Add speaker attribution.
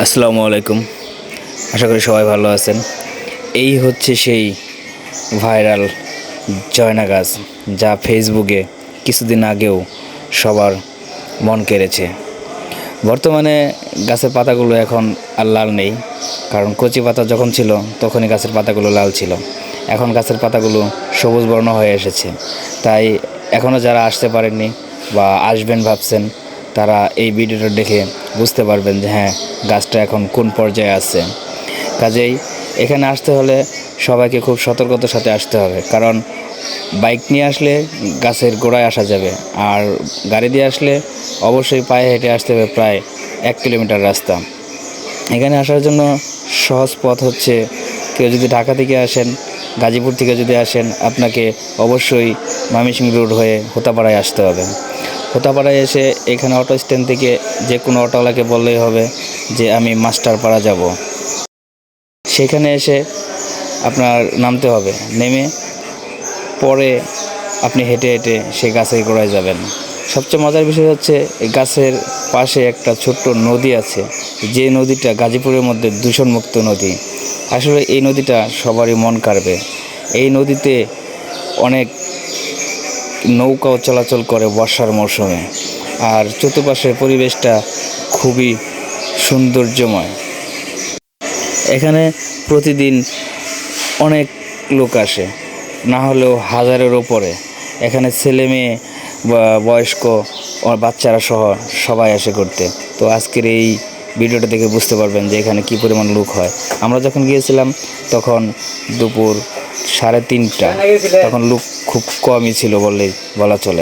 Speaker 1: আসসালামু আলাইকুম। আশা করি সবাই ভালো আছেন। এই হচ্ছে সেই ভাইরাল জয়না গাছ, যা ফেসবুকে কিছুদিন আগেও সবার মন কেড়েছে। বর্তমানে গাছের পাতাগুলো এখন আর লাল নেই, কারণ কচি পাতা যখন ছিল তখনই গাছের পাতাগুলো লাল ছিল। এখন গাছের পাতাগুলো সবুজ বর্ণ হয়ে এসেছে। তাই এখনও যারা আসতে পারেননি বা আসবেন ভাবছেন, তারা এই ভিডিওটা দেখে বুঝতে পারবেন যে হ্যাঁ, গাছটা এখন কোন পর্যায়ে আছে। কাজেই এখানে আসতে হলে সবাইকে খুব সতর্কতার সাথে আসতে হবে, কারণ বাইক নিয়ে আসলে গাছের গোড়ায় আসা যাবে, আর গাড়ি দিয়ে আসলে অবশ্যই পায়ে হেঁটে আসতে হবে প্রায় 1 কিলোমিটার রাস্তা। এখানে আসার জন্য সহজ পথ হচ্ছে, কেউ যদি ঢাকা থেকে আসেন, গাজীপুর থেকে যদি আসেন, আপনাকে অবশ্যই ময়মনসিংহ রোড হয়ে হোতাপাড়ায় আসতে হবে। হোতাপাড়ায় এসে এখানে অটো স্ট্যান্ড থেকে যে কোনো অটোওয়ালাকে বললেই হবে যে আমি মাস্টারপাড়া যাব। সেখানে এসে আপনার নামতে হবে, নেমে পরে আপনি হেঁটে হেঁটে সেই গাছের গোড়ায় যাবেন। সবচেয়ে মজার বিষয় হচ্ছে, এই গাছের পাশে একটা ছোট্ট নদী আছে, যে নদীটা গাজীপুরের মধ্যে দূষণমুক্ত নদী। আসলে এই নদীটা সবারই মন কাড়বে। এই নদীতে অনেক নৌকাও চলাচল করে বর্ষার মৌসুমে, আর চতুর্পাশের পরিবেশটা খুবই সৌন্দর্যময়। এখানে প্রতিদিন অনেক লোক আসে, না হলেও হাজারের ওপরে। এখানে ছেলে মেয়ে বা বয়স্ক বাচ্চারা সহ সবাই আসে ঘুরতে। তো আজকের এই ভিডিওটা দেখে বুঝতে পারবেন যে এখানে কী পরিমাণ লোক হয়। আমরা যখন গিয়েছিলাম তখন দুপুর 3:30, তখন লোক খুব কমই ছিল বললেই বলা চলে।